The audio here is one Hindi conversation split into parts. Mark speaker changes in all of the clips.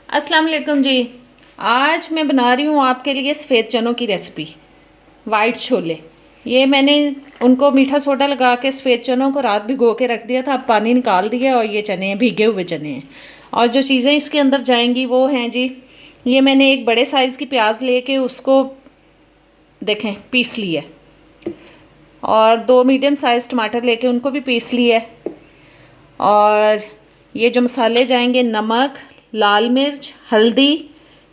Speaker 1: अस्सलाम वालेकुम जी। आज मैं बना रही हूँ आपके लिए सफ़ेद चनों की रेसिपी, वाइट छोले। ये मैंने उनको मीठा सोडा लगा के सफ़ेद चनों को रात भिगो के रख दिया था। अब पानी निकाल दिया और ये चने हैं, भीगे हुए चने हैं। और जो चीज़ें इसके अंदर जाएंगी वो हैं जी, ये मैंने एक बड़े साइज़ की प्याज लेके उसको देखें पीस लिया, और 2 मीडियम साइज़ टमाटर लेके उनको भी पीस लिया। और ये जो मसाले जाएंगे, नमक, लाल मिर्च, हल्दी,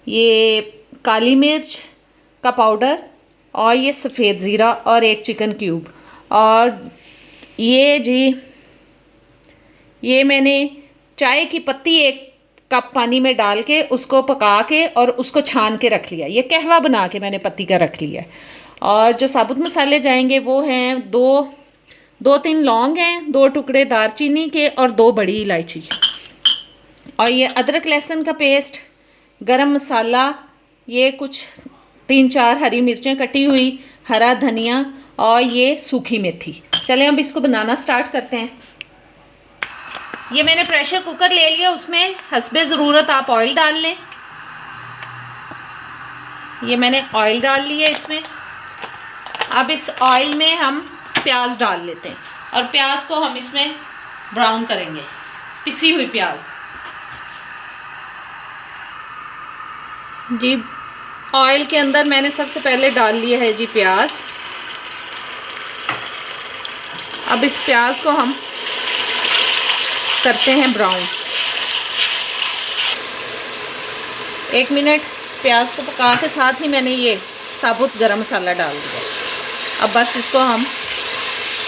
Speaker 1: ये काली मिर्च का पाउडर, और ये सफ़ेद ज़ीरा, और एक चिकन क्यूब। और ये जी, ये मैंने चाय की पत्ती 1 कप पानी में डाल के उसको पका के और उसको छान के रख लिया। ये कहवा बना के मैंने पत्ती का रख लिया। और जो साबुत मसाले जाएंगे वो हैं 2-3 लौंग हैं, 2 टुकड़े दालचीनी के, और 2 बड़ी इलायची। और ये अदरक लहसुन का पेस्ट, गरम मसाला, ये कुछ 3-4 हरी मिर्चें कटी हुई, हरा धनिया, और ये सूखी मेथी। चलें अब इसको बनाना स्टार्ट करते हैं। ये मैंने प्रेशर कुकर ले लिया, उसमें हस्बे ज़रूरत आप ऑयल डाल लें। ये मैंने ऑयल डाल लिया इसमें। अब इस ऑयल में हम प्याज डाल लेते हैं, और प्याज को हम इसमें ब्राउन करेंगे, पिसी हुई प्याज जी। ऑयल के अंदर मैंने सबसे पहले डाल लिया है जी प्याज। अब इस प्याज को हम करते हैं ब्राउन। 1 मिनट प्याज को पका के साथ ही मैंने ये साबुत गरम मसाला डाल दिया। अब बस इसको हम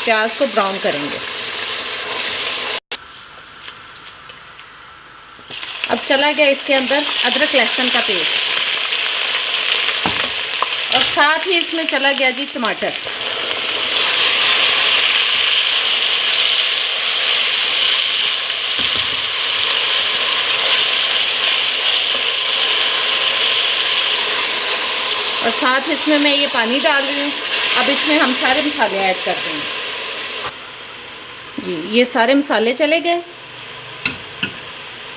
Speaker 1: प्याज को ब्राउन करेंगे। अब चला गया इसके अंदर अदरक लहसुन का पेस्ट, और साथ ही इसमें चला गया जी टमाटर। और साथ इसमें मैं ये पानी डाल रही हूँ। अब इसमें हम सारे मसाले ऐड कर देंगे जी। ये सारे मसाले चले गए,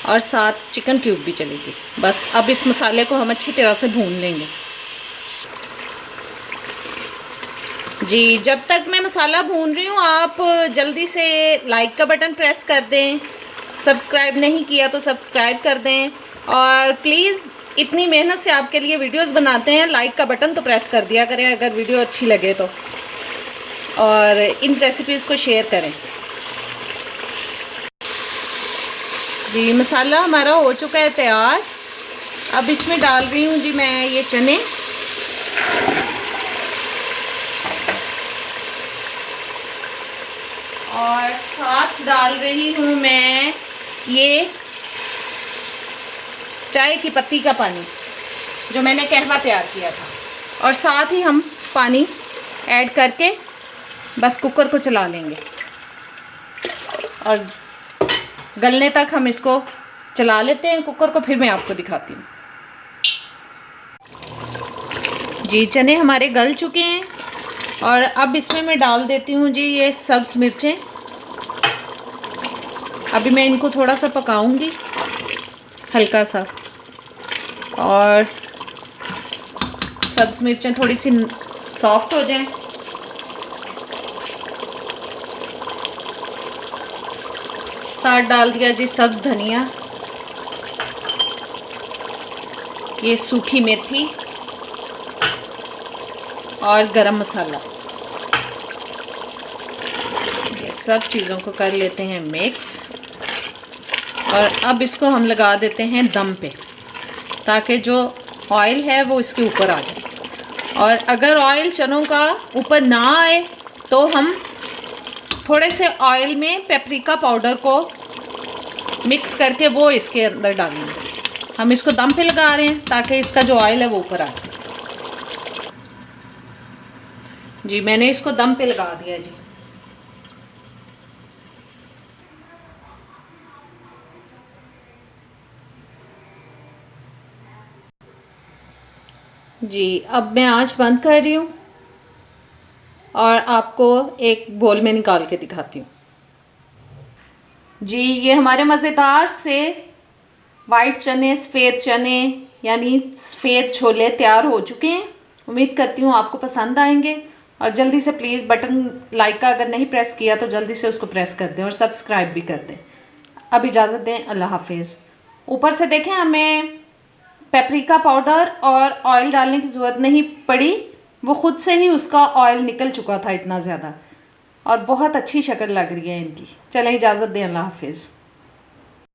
Speaker 1: और साथ चिकन क्यूब भी चलेगी। बस अब इस मसाले को हम अच्छी तरह से भून लेंगे जी। जब तक मैं मसाला भून रही हूँ, आप जल्दी से लाइक का बटन प्रेस कर दें। सब्सक्राइब नहीं किया तो सब्सक्राइब कर दें, और प्लीज़ इतनी मेहनत से आपके लिए वीडियोस बनाते हैं, लाइक का बटन तो प्रेस कर दिया करें अगर वीडियो अच्छी लगे तो, और इन रेसिपीज़ को शेयर करें जी। मसाला हमारा हो चुका है तैयार। अब इसमें डाल रही हूँ जी मैं ये चने, और साथ डाल रही हूँ मैं ये चाय की पत्ती का पानी जो मैंने कहवा तैयार किया था। और साथ ही हम पानी ऐड करके बस कुकर को चला लेंगे, और गलने तक हम इसको चला लेते हैं कुकर को, फिर मैं आपको दिखाती हूँ जी। चने हमारे गल चुके हैं, और अब इसमें मैं डाल देती हूँ जी ये सब्ज़ मिर्चें। अभी मैं इनको थोड़ा सा पकाऊंगी हल्का सा, और सब्ज़ मिर्चें थोड़ी सी सॉफ्ट हो जाएं। साथ डाल दिया जी सब्ज़ धनिया, ये सूखी मेथी, और गरम मसाला। ये सब चीज़ों को कर लेते हैं मिक्स, और अब इसको हम लगा देते हैं दम पे, ताकि जो ऑयल है वो इसके ऊपर आ जाए। और अगर ऑयल चनों का ऊपर ना आए तो हम थोड़े से ऑयल में पेपरिका पाउडर को मिक्स करके वो इसके अंदर डालेंगे। हम इसको दम पे लगा रहे हैं ताकि इसका जो ऑयल है वो ऊपर आ जाए जी। मैंने इसको दम पे लगा दिया जी। जी अब मैं आंच बंद कर रही हूँ, और आपको एक बोल में निकाल के दिखाती हूँ जी। ये हमारे मज़ेदार से वाइट चने, सफ़ेद चने यानी सफ़ेद छोले तैयार हो चुके हैं। उम्मीद करती हूँ आपको पसंद आएंगे और जल्दी से प्लीज़ बटन लाइक का अगर नहीं प्रेस किया तो जल्दी से उसको प्रेस कर दें और सब्सक्राइब भी कर दें। अब इजाज़त दें, अल्लाह हाफिज़। ऊपर से देखें हमें पेपरिका पाउडर और ऑयल डालने की ज़रूरत नहीं पड़ी, वो ख़ुद से ही उसका ऑयल निकल चुका था इतना ज़्यादा और बहुत अच्छी शक्ल लग रही है इनकी। चलें इजाज़त दें, अल्लाह हाफिज़।